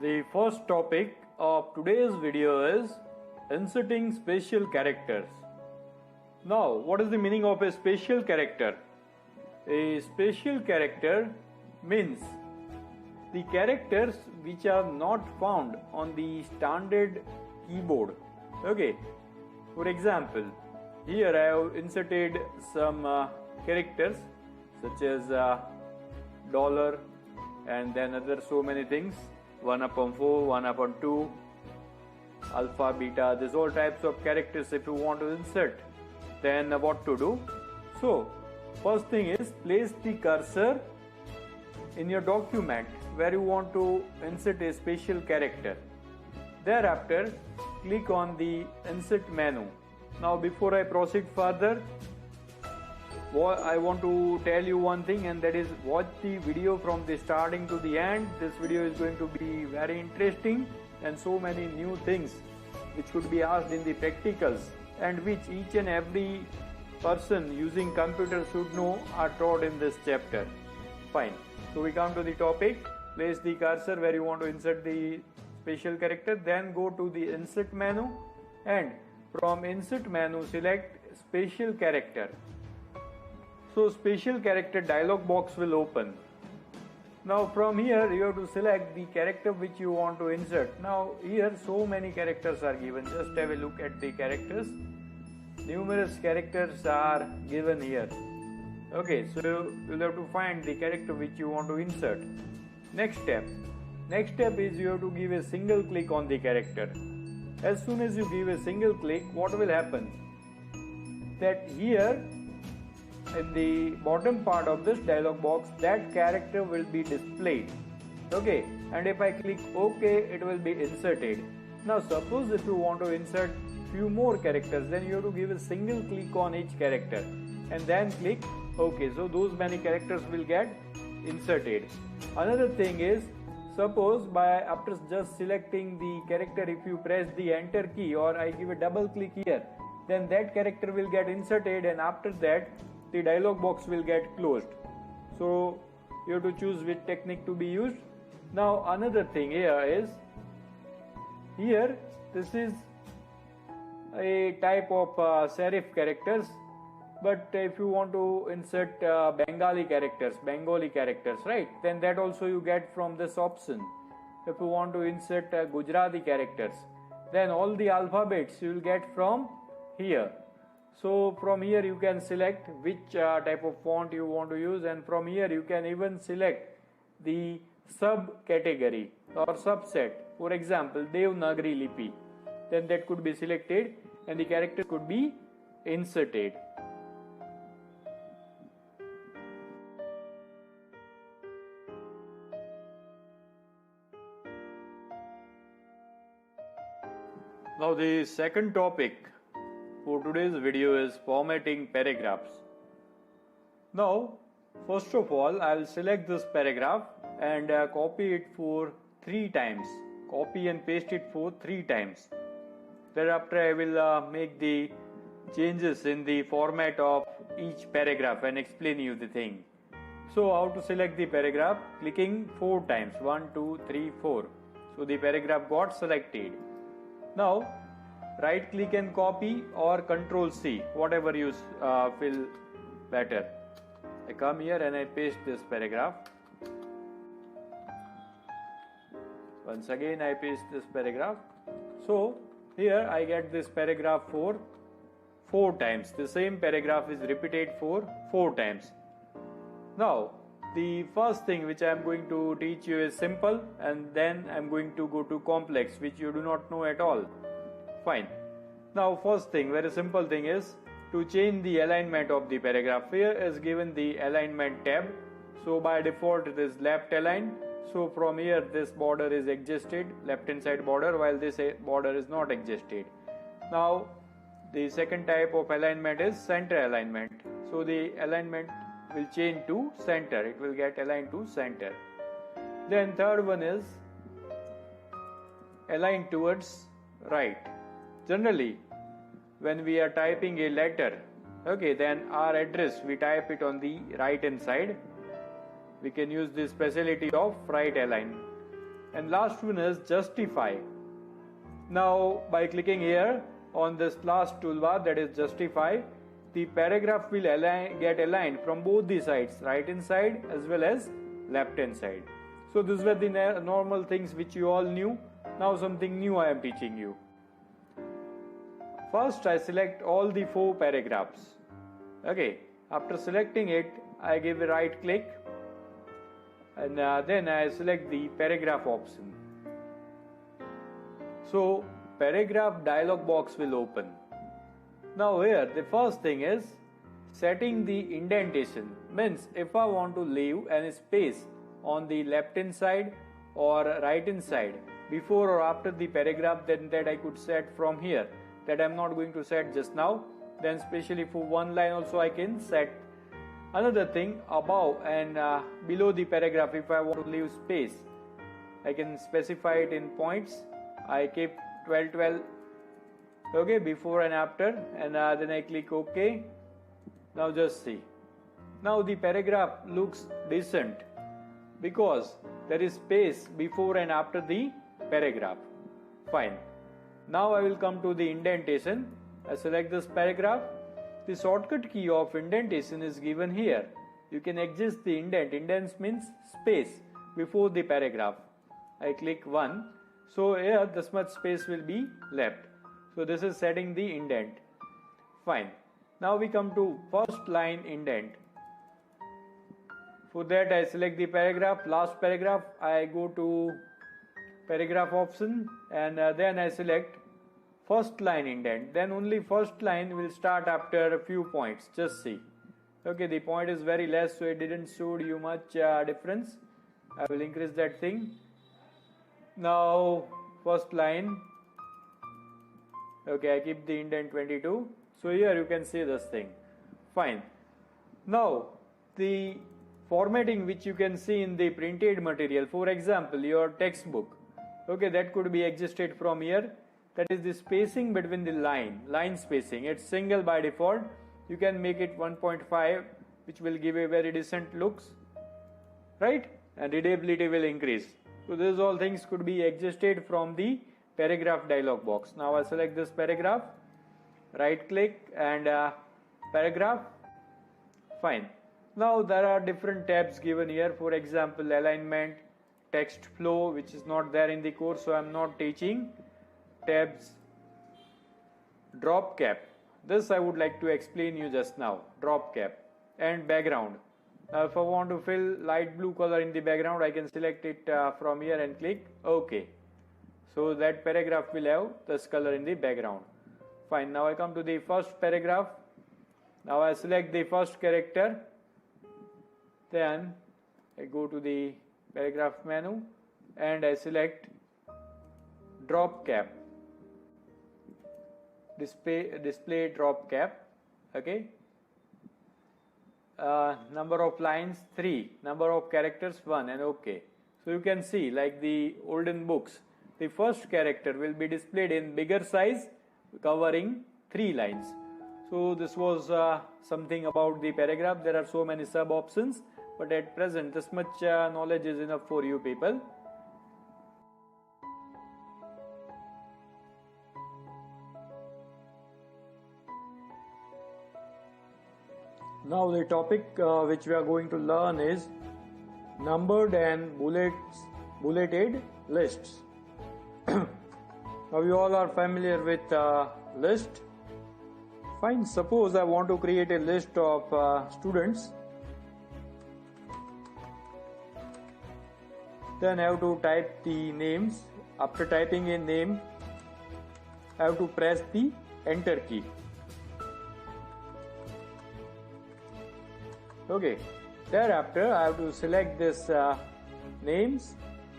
The first topic of today's video is inserting special characters. Now, what is the meaning of a special character? A special character means the characters which are not found on the standard keyboard. Okay, for example, here I have inserted some characters such as dollar and then other so many things, 1/4, 1/2, alpha, beta, these all types of characters if you want to insert. Then what to do? So first thing is place the cursor in your document where you want to insert a special character. Thereafter click on the insert menu. Now before I proceed further, I want to tell you one thing, and that is watch the video from the starting to the end. This video is going to be very interesting and so many new things which could be asked in the practicals and which each and every person using computer should know are taught in this chapter. Fine. So we come to the topic. Place the cursor where you want to insert the special character, then go to the insert menu and from insert menu select special character. So special character dialog box will open. Now from here you have to select the character which you want to insert. Now here so many characters are given. Just have a look at the characters. Numerous characters are given here. Okay, so you'll have to find the character which you want to insert. Next step is you have to give a single click on the character. As soon as you give a single click, what will happen? That here in the bottom part of this dialog box, that character will be displayed. Okay, and if I click OK, it will be inserted. Now suppose if you want to insert few more characters, then you have to give a single click on each character and then click OK. So those many characters will get inserted. Another thing is, suppose after just selecting the character, if you press the enter key or I give a double click here, then that character will get inserted, and after that the dialog box will get closed. So you have to choose which technique to be used. Now another thing here is, here this is a type of serif characters, but if you want to insert Bengali characters, right, then that also you get from this option. If you want to insert Gujarati characters, then all the alphabets you will get from here. So from here you can select which type of font you want to use, and from here you can even select the subcategory or subset. For example, Devanagari Lipi. Then that could be selected and the character could be inserted. Now the second topic for today's video is formatting paragraphs. Now first of all I will select this paragraph and copy it for 3 times. Copy and paste it for 3 times. Thereafter I will make the changes in the format of each paragraph and explain you the thing. So how to select the paragraph? Clicking 4 times. 1, 2, 3, 4. So the paragraph got selected. Now right click and copy or Ctrl C, whatever you feel better. I come here and I paste this paragraph. Once again I paste this paragraph. So here I get this paragraph for 4 times. The same paragraph is repeated for 4 times. Now the first thing which I am going to teach you is simple, and then I am going to go to complex, which you do not know at all. Fine. Now first thing, very simple thing is to change the alignment of the paragraph. Here is given the alignment tab. So by default it is left aligned. So from here this border is adjusted, left hand side border, while this border is not adjusted. Now the second type of alignment is center alignment. So the alignment will change to center. It will get aligned to center. Then third one is align towards right. Generally when we are typing a letter, okay, then our address we type it on the right hand side. We can use this facility of right align. and last one is justify. Now by clicking here on this last toolbar, that is justify, the paragraph will get aligned from both the sides, right hand side as well as left hand side. So these were the normal things which you all knew. Now something new I am teaching you. First I select all the 4 paragraphs. Okay, after selecting it, I give a right click and then I select the paragraph option. So paragraph dialog box will open. Now here the first thing is setting the indentation. Means if I want to leave any space on the left hand side or right hand side before or after the paragraph, then that I could set from here. That I am not going to set just now. Then especially for one line also I can set. Another thing, above and below the paragraph, if I want to leave space, I can specify it in points. I keep 12 okay, before and after, and then I click OK. Now just see, now the paragraph looks decent because there is space before and after the paragraph. Fine. Now I will come to the indentation. I select this paragraph. The shortcut key of indentation is given here. You can adjust the indent. Indents means space before the paragraph. I click 1. So here this much space will be left. So this is setting the indent. Fine. Now we come to first line indent. For that I select the paragraph, last paragraph. I go to paragraph option and then I select first line indent. Then only first line will start after a few points. Just see. Okay, the point is very less, so it didn't show you much difference. I will increase that thing. Now first line. Okay, I keep the indent 22. So here you can see this thing. Fine. Now the formatting which you can see in the printed material, for example your textbook, okay, that could be adjusted from here. That is the spacing between the line spacing. It's single by default. You can make it 1.5, which will give a very decent looks, right? And readability will increase. So these all things could be adjusted from the paragraph dialog box. Now I select this paragraph, right click and paragraph. Fine. Now there are different tabs given here. For example, alignment, text flow, which is not there in the course, so I am not teaching. Tabs, drop cap. This I would like to explain you just now. Drop cap and background. Now if I want to fill light blue color in the background, I can select it from here and click OK. So that paragraph will have this color in the background. Fine. Now I come to the first paragraph. Now I select the first character. Then I go to the paragraph menu and I select drop cap. Display drop cap. Okay. Number of lines 3, number of characters 1, and OK. So you can see, like the olden books, the first character will be displayed in bigger size, covering 3 lines. So this was something about the paragraph. There are so many sub options, but at present this much knowledge is enough for you people. Now the topic which we are going to learn is numbered and bulleted lists. Now you all are familiar with list. Fine. Suppose I want to create a list of students. Then I have to type the names. After typing a name, I have to press the enter key. Okay, thereafter I have to select this names,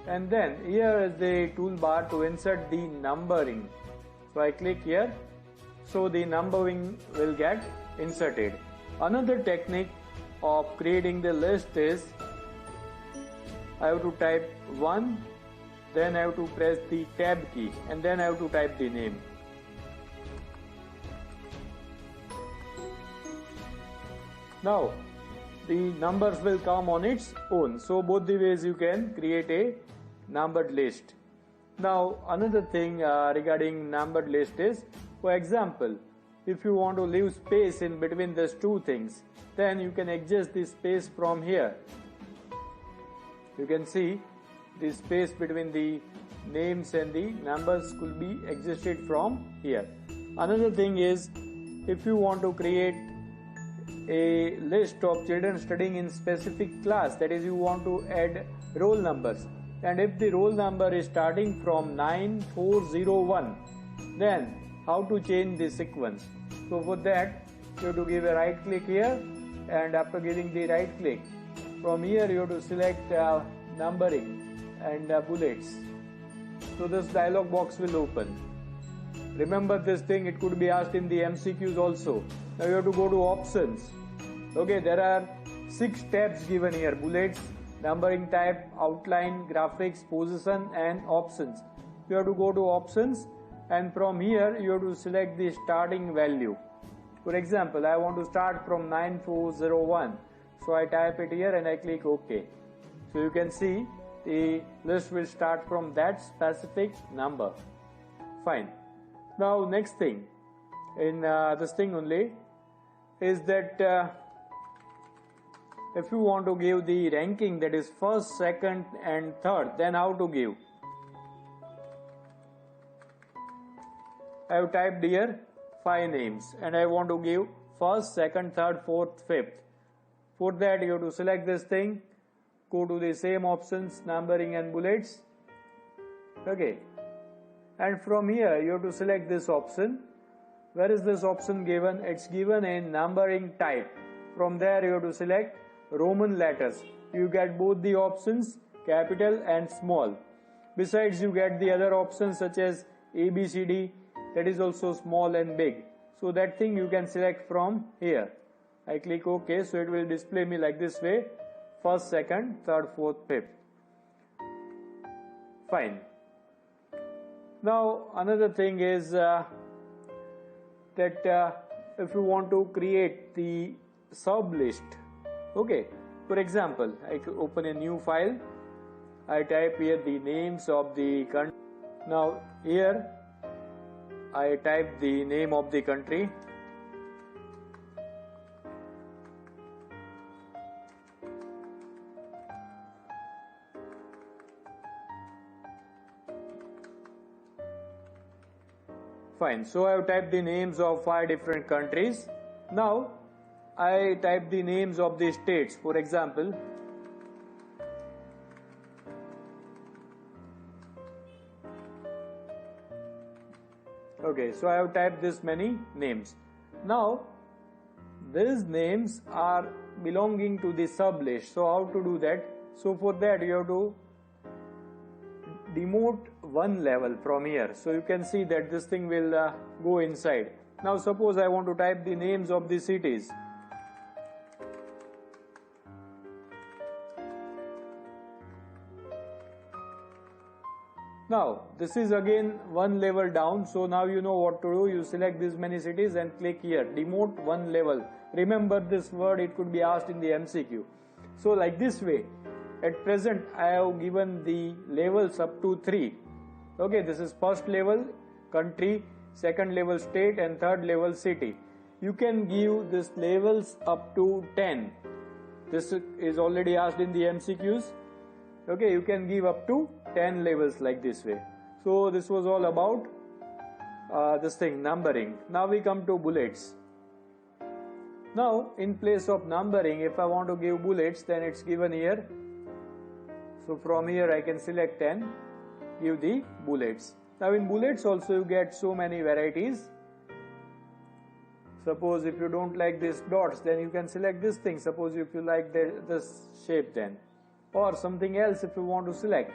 and then here is the toolbar to insert the numbering. So I click here, so the numbering will get inserted. Another technique of creating the list is I have to type 1, then I have to press the tab key, and then I have to type the name. Now the numbers will come on its own. So both the ways you can create a numbered list. Now another thing regarding numbered list is, for example, if you want to leave space in between these two things, then you can adjust the space from here. You can see the space between the names and the numbers could be adjusted from here. Another thing is, if you want to create a list of children studying in specific class, that is, you want to add roll numbers, and if the roll number is starting from 9401, then how to change the sequence? So for that, you have to give a right click here, and after giving the right click, from here you have to select numbering and bullets. So this dialog box will open. Remember this thing, it could be asked in the MCQs also. Now you have to go to options. Okay, there are 6 tabs given here: bullets, numbering type, outline, graphics, position and options. You have to go to options, and from here you have to select the starting value. For example, I want to start from 9401. So I type it here and I click OK. So you can see the list will start from that specific number. Fine. Now next thing in this thing only is that if you want to give the ranking, that is first, second and third, then how to give? I have typed here 5 names and I want to give first, second, third, fourth, fifth. For that you have to select this thing, go to the same options, numbering and bullets. Okay, and from here you have to select this option. Where is this option given? It's given in numbering type. From there you have to select Roman letters. You get both the options, capital and small. Besides, you get the other options such as ABCD, that is also small and big. So that thing you can select from here. I click OK, so it will display me like this way: first, second, third, fourth, fifth. Fine. Now another thing is that if you want to create the sub list, okay, for example, I open a new file, I type here the names of the country. Now here I type the name of the country. Fine, so I have typed the names of 5 different countries. Now I type the names of the states. For example, okay, so I have typed this many names. Now these names are belonging to the sub list. So how to do that? So for that you have to demote one level from here. So you can see that this thing will go inside. Now suppose I want to type the names of the cities. Now this is again one level down, so now you know what to do. You select these many cities and click here, demote one level. Remember this word, it could be asked in the MCQ. So like this way, at present I have given the levels up to 3. Okay, this is first level country, second level state and third level city. You can give these levels up to 10. This is already asked in the MCQs. Okay, you can give up to 10 levels like this way. So this was all about this thing, numbering. Now we come to bullets. Now in place of numbering, if I want to give bullets, then it's given here. So from here I can select 10, give the bullets. Now in bullets also you get so many varieties. Suppose if you don't like these dots, then you can select this thing. Suppose if you like this shape, then, or something else if you want to select,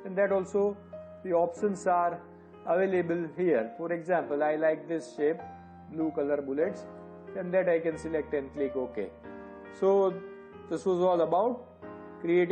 and that also the options are available here. For example, I like this shape, blue color bullets, and that I can select and click OK. So this was all about creating